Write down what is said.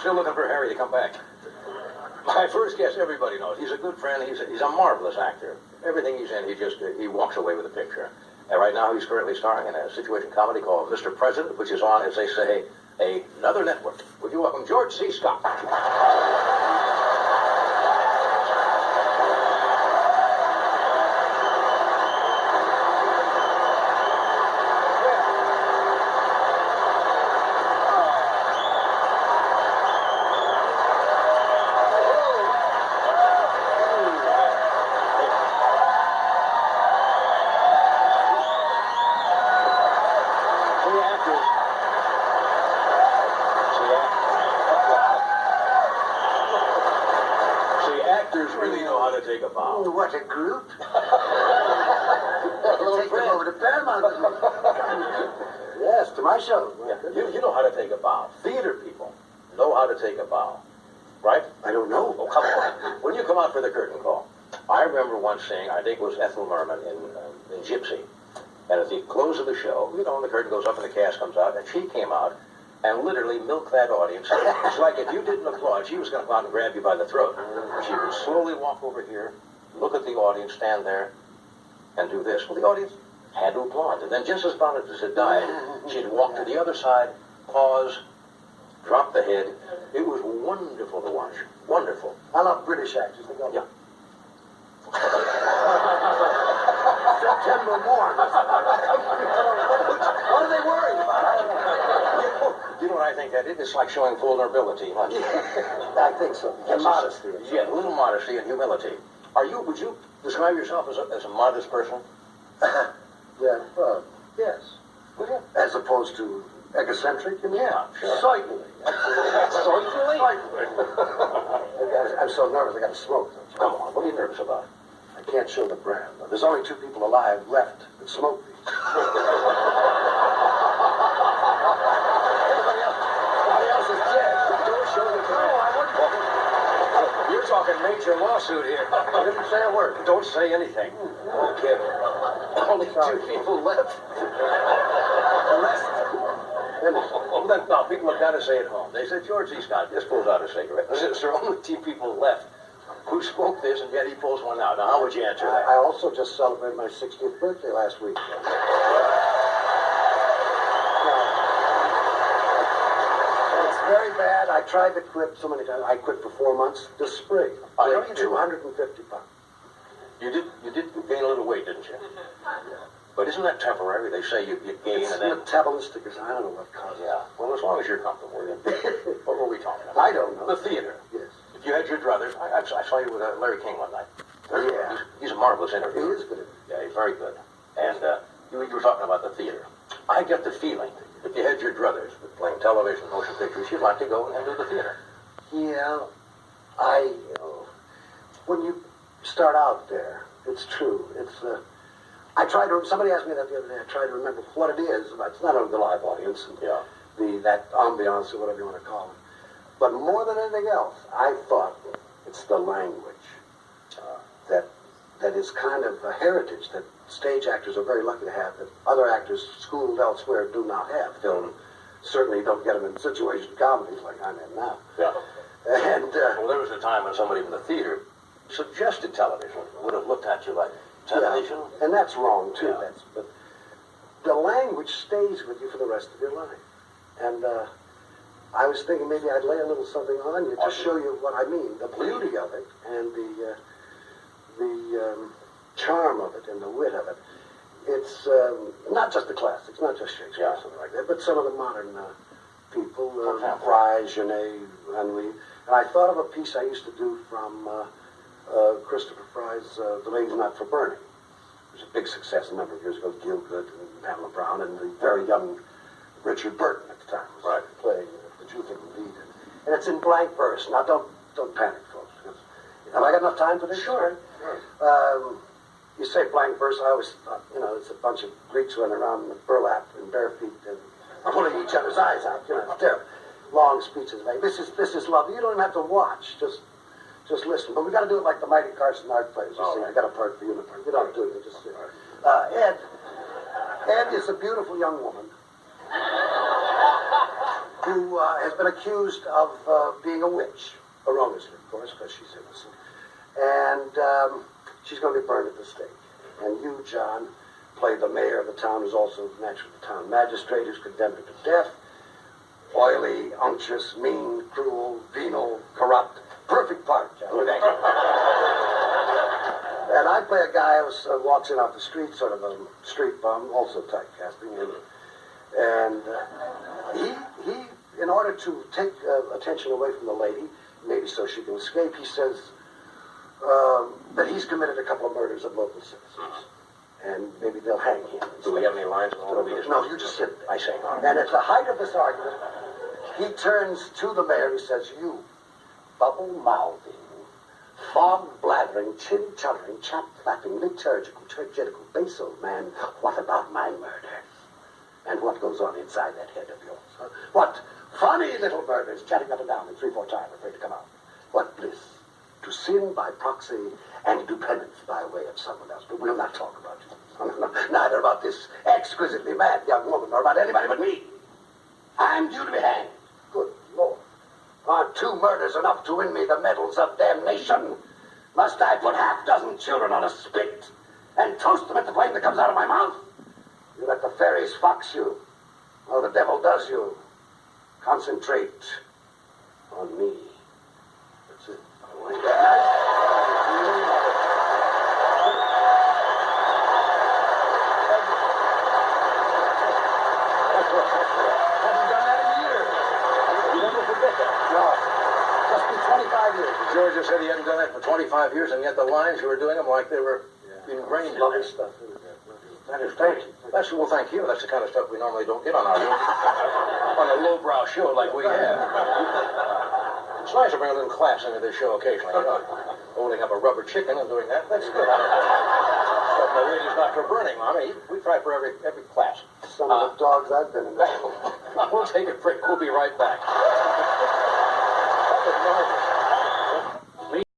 Still looking for Harry to come back. My first guest, everybody knows. He's a good friend. He's a marvelous actor. Everything he's in, he walks away with a picture. And right now, he's currently starring in a situation comedy called Mr. President, which is on, as they say, another network. Would you welcome George C. Scott? Really know how to take a bow. What a group! Take them over to Paramount. Yes, to my show. Yeah. You know how to take a bow. Theater people know how to take a bow, right? I don't know. Oh, come on. When you come out for the curtain call, I remember once seeing, I think it was Ethel Merman in Gypsy, and at the close of the show, you know, when the curtain goes up and the cast comes out, and she came out and literally milk that audience. It's like if you didn't applaud, she was going to go out and grab you by the throat. She would slowly walk over here, look at the audience, stand there, and do this. Well, the audience had to applaud. And then just as about as it died, she'd walk to the other side, pause, drop the head. It was wonderful to watch. Wonderful. I love British actors. They go, yeah. September morn. What are they worried about? You know what I think that is? It's like showing vulnerability. I think so. And modesty. Yeah, a little modesty and humility. Would you describe yourself as a modest person? Yeah, yes. Would you? As opposed to egocentric? Yeah, sure. Certainly. Certainly? I'm so nervous, I got to smoke. Come on, what are you nervous about? I can't show the brand. There's only 2 people alive left that smoke these. Everybody else is dead. Don't show the brand. No, I wouldn't. You're talking major lawsuit here. I didn't say a word. Don't say anything. Okay. Only 2 people left. The rest. Well, then, no, people have got to say at home. They said, George C. Scott just pulls out a cigarette. There are only 2 people left who smoked this, and yet he pulls one out. Now, how would you answer that? I also just celebrated my 60th birthday last week. It's very bad. I tried to quit so many times. I quit for 4 months this spring. I know you did. 250 pounds. You did gain a little weight, didn't you? But isn't that temporary? They say you gain It's and then... metabolistic, I don't know what causes it. Yeah. Well, as long as you're comfortable. What were we talking about? I don't know. The theater. Yes. If you had your druthers... I saw you with Larry King one night. Yeah. He's a marvelous He interviewer. is good. Yeah, he's very good. And you were talking about the theater. I get the feeling if you had your druthers with playing television, motion pictures, you'd like to go and do the theater. Yeah. When you start out there, it's true. Somebody asked me that the other day. I tried to remember what it is. It's not the live audience and that ambiance or whatever you want to call it. But more than anything else, I thought it's the language that is kind of a heritage that stage actors are very lucky to have, that other actors schooled elsewhere do not have. Film certainly don't get them in situation comedies like I'm in now. Yeah. And well, there was a time when somebody from the theater suggested television, would have looked at you like, television? Yeah. And that's wrong, too. Yeah. But the language stays with you for the rest of your life. And I was thinking maybe I'd lay a little something on you to show you what I mean, the beauty of it, and the charm of it, and the wit of it. It's not just the classics, not just Shakespeare or something like that, but some of the modern people, Fry, Genet, Henry. And I thought of a piece I used to do from Christopher Fry's The Lady's Not for Burning. It was a big success a number of years ago. Gielgud and Pamela Brown and the very young Richard Burton at the time was playing the juvenile lead. And it's in blank verse. Now don't panic, folks. Have I got enough time for this? Sure. You say blank verse, I always thought, it's a bunch of Greeks running around in burlap and bare feet and pulling each other's eyes out. They're long speeches. This is love. You don't even have to watch. Just listen. But we got to do it like the mighty Carson art plays. You see, I got a part for you and a part. We don't do it. Just Ed is a beautiful young woman. who has been accused of being a witch. Erroneously, of course, because she's innocent. And she's going to be burned at the stake. And you, John, play the mayor of the town, who's also naturally the town magistrate, who's condemned her to death. Oily, unctuous, mean, cruel, venal, corrupt. Perfect part, John. Thank you. And I play a guy who walks in off the street, sort of a street bum, also typecasting. And he, in order to take attention away from the lady, maybe so she can escape, he says that he's committed a couple of murders of local citizens. And maybe they'll hang him. Do we have any lines on all of these? No, you just sit there. I say. And at the height of this argument, he turns to the mayor, he says, you, bubble-mouthing, fog-blathering, chin-chuttering, chap-flapping, liturgical, turgidical, base old man, what about my murder? And what goes on inside that head of yours? Huh? What funny little murders, chatting up and down in 3/4 time, afraid to come out? What bliss to sin by proxy and do penance by way of someone else. But we'll not talk about you. Neither about this exquisitely mad young woman nor about anybody but me. I'm due to be hanged. Good Lord. Aren't 2 murders enough to win me the medals of damnation? Must I put half-dozen children on a spit and toast them at the flame that comes out of my mouth? You let the fairies fox you. Oh, the devil does you. Concentrate on me. That's it. George just said he hadn't done that for 25 years, and yet the lines you were doing them like they were ingrained in Lovely there. stuff. That is great. Well, thank you. That's the kind of stuff we normally don't get on our on a lowbrow show like we have. It's nice to bring a little class into this show occasionally. You know, holding up a rubber chicken and doing that. That's good. But the lady's not for burning, Mommy. We try for every class. Some of the dogs I've been in. We'll take a break. We'll be right back. That was marvelous.